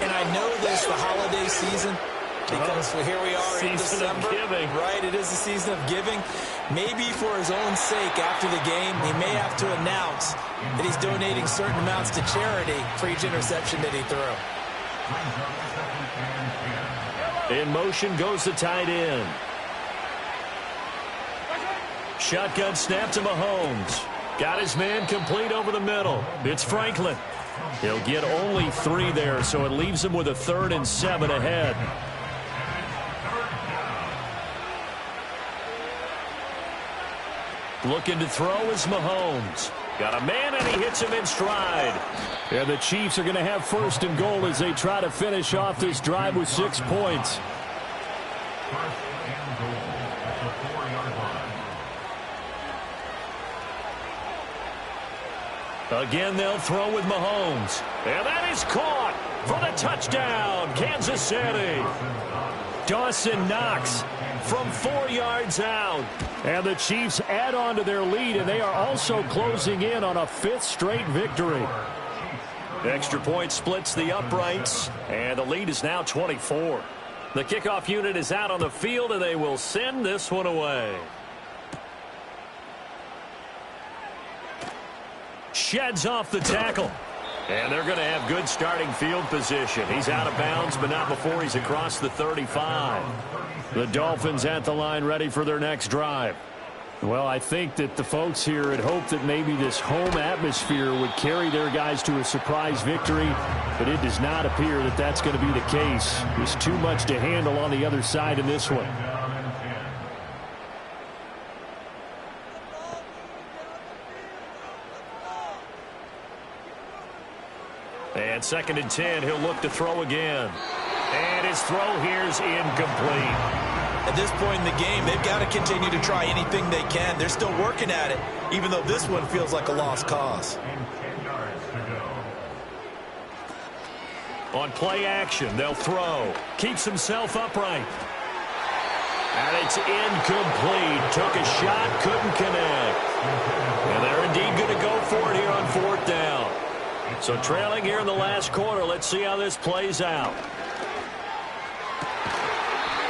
And I know this, the holiday season, because here we are in December. Season of giving. Right, it is the season of giving. Maybe for his own sake after the game, he may have to announce that he's donating certain amounts to charity for each interception that he threw. In motion goes the tight end. Shotgun snap to Mahomes. Got his man complete over the middle. It's Franklin. He'll get only 3 there, so it leaves him with a 3rd and 7 ahead. Looking to throw is Mahomes. Got a man, and he hits him in stride. And the Chiefs are going to have 1st and goal as they try to finish off this drive with 6 points. Again, they'll throw with Mahomes. And that is caught for the touchdown, Kansas City. Dawson Knox from 4 yards out. And the Chiefs add on to their lead, and they are also closing in on a 5th straight victory. Extra point splits the uprights, and the lead is now 24. The kickoff unit is out on the field, and they will send this one away. Sheds off the tackle. And they're going to have good starting field position. He's out of bounds, but not before he's across the 35. The Dolphins at the line ready for their next drive. Well, I think that the folks here had hoped that maybe this home atmosphere would carry their guys to a surprise victory, but it does not appear that that's going to be the case. There's too much to handle on the other side in this one. And 2nd and 10, he'll look to throw again. And his throw here is incomplete. At this point in the game, they've got to continue to try anything they can. They're still working at it, even though this one feels like a lost cause. On play action, they'll throw. Keeps himself upright. And it's incomplete. Took a shot, couldn't connect. And they're indeed going to go for it here on 4th down. So trailing here in the last quarter, let's see how this plays out.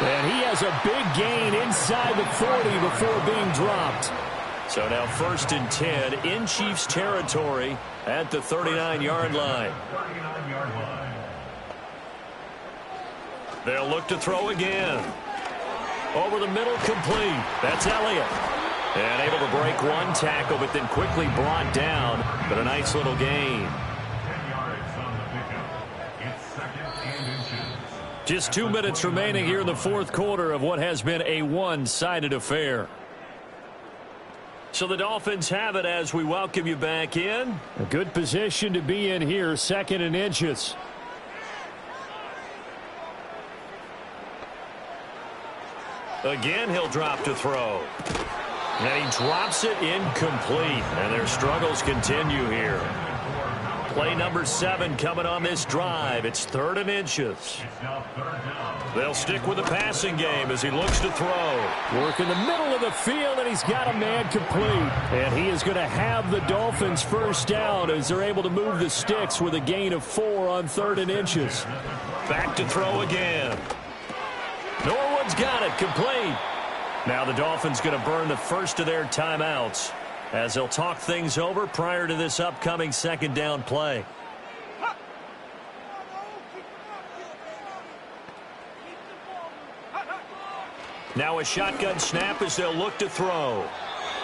And he has a big gain inside the 40 before being dropped. So now 1st and 10 in Chiefs territory at the 39-yard line. They'll look to throw again. Over the middle, complete. That's Elliott. And able to break one tackle, but then quickly brought down. But a nice little gain. Just 2 minutes remaining here in the 4th quarter of what has been a one-sided affair. So the Dolphins have it as we welcome you back in. A good position to be in here, 2nd and inches. Again, he'll drop to throw. And he drops it incomplete. And their struggles continue here. Play number 7 coming on this drive. It's 3rd and inches. They'll stick with the passing game as he looks to throw. Work in the middle of the field, and he's got a man complete. And he is going to have the Dolphins 1st down as they're able to move the sticks with a gain of 4 on 3rd and inches. Back to throw again. Norwood's got it, complete. Now the Dolphins going to burn the first of their timeouts as they'll talk things over prior to this upcoming second down play. Now a shotgun snap as they'll look to throw.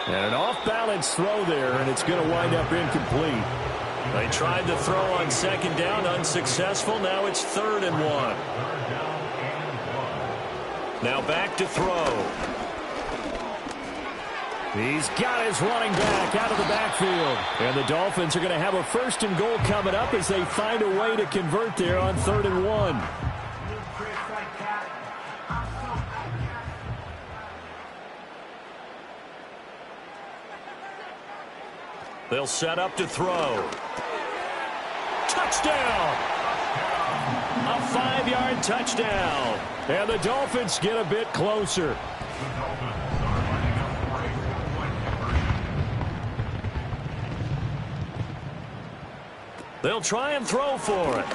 And an off-balance throw there, and it's going to wind up incomplete. They tried to throw on second down, unsuccessful. Now it's 3rd and 1. Now back to throw. He's got his running back out of the backfield. And the Dolphins are going to have a 1st and goal coming up as they find a way to convert there on 3rd and 1. They'll set up to throw. Touchdown! A 5-yard touchdown. And the Dolphins get a bit closer. They'll try and throw for it.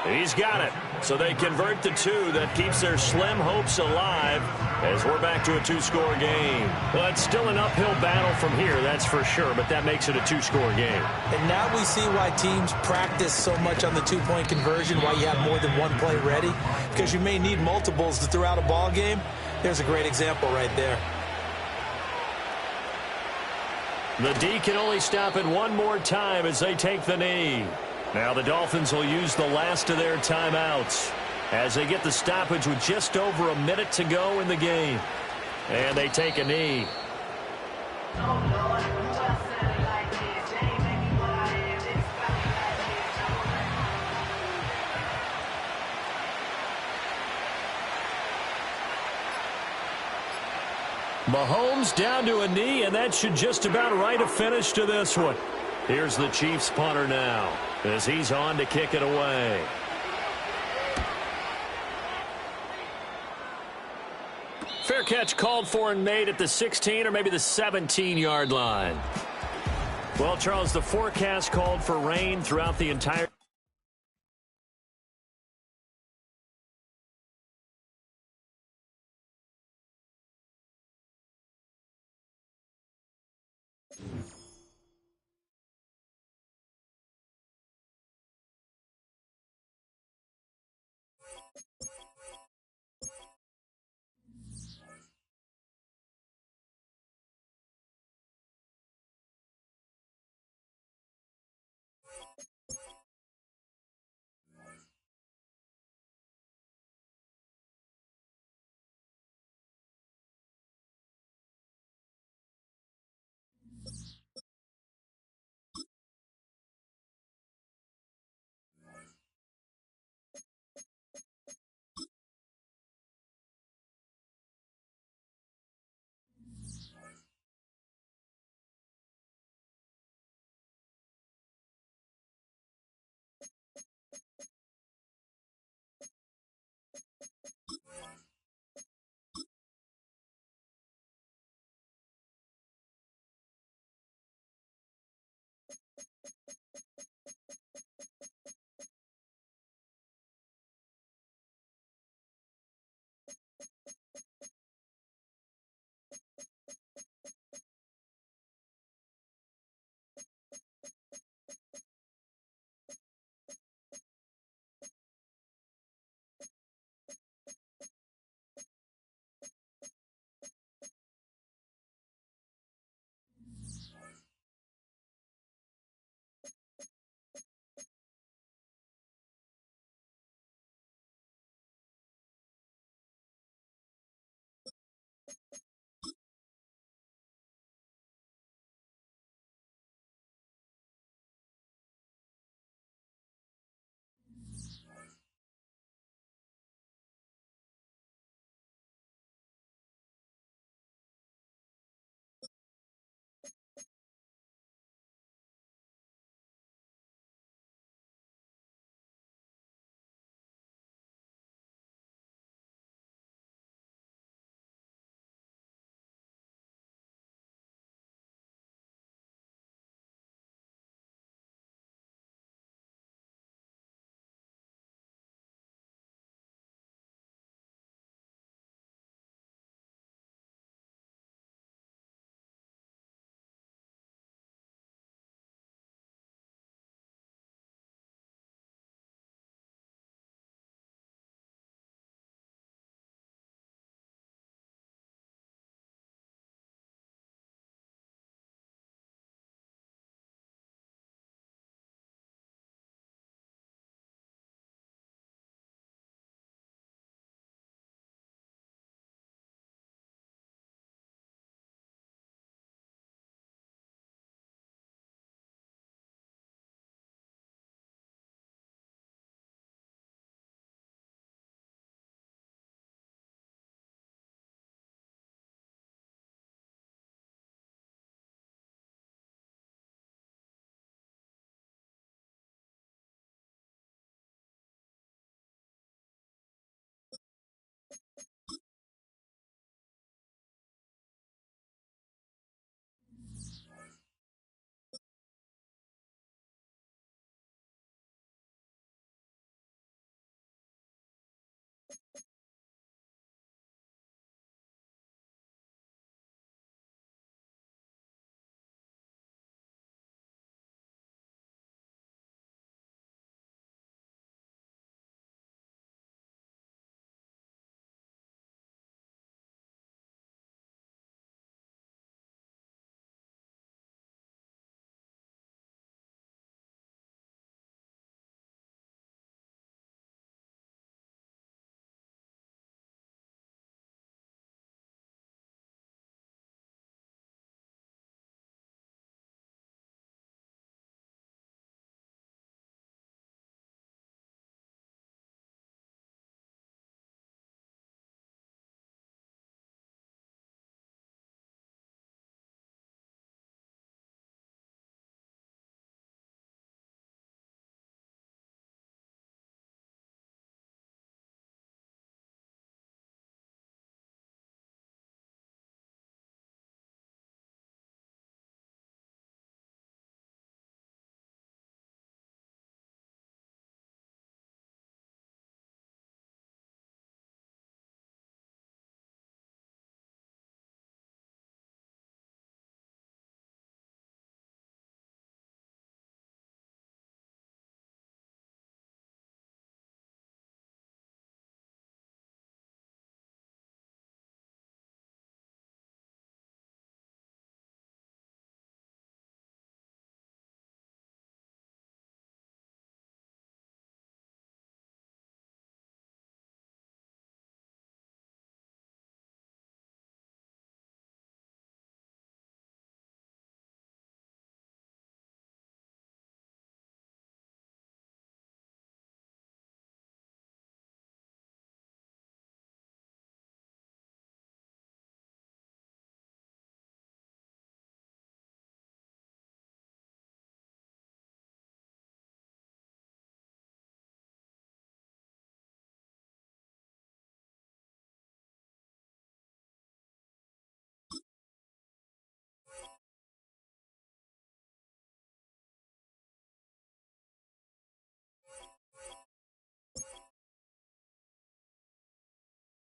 He's got it. So they convert the 2. That keeps their slim hopes alive as we're back to a 2-score game. Well, it's still an uphill battle from here, that's for sure, but that makes it a 2-score game. And now we see why teams practice so much on the 2-point conversion, why you have more than one play ready, because you may need multiples to throw out a ball game. There's a great example right there. The D can only stop it one more time as they take the knee. Now the Dolphins will use the last of their timeouts as they get the stoppage with just over a minute to go in the game. And they take a knee. Mahomes down to a knee, and that should just about write a finish to this one. Here's the Chiefs punter now as he's on to kick it away. Fair catch called for and made at the 16 or maybe the 17-yard line. Well, Charles, the forecast called for rain throughout the entire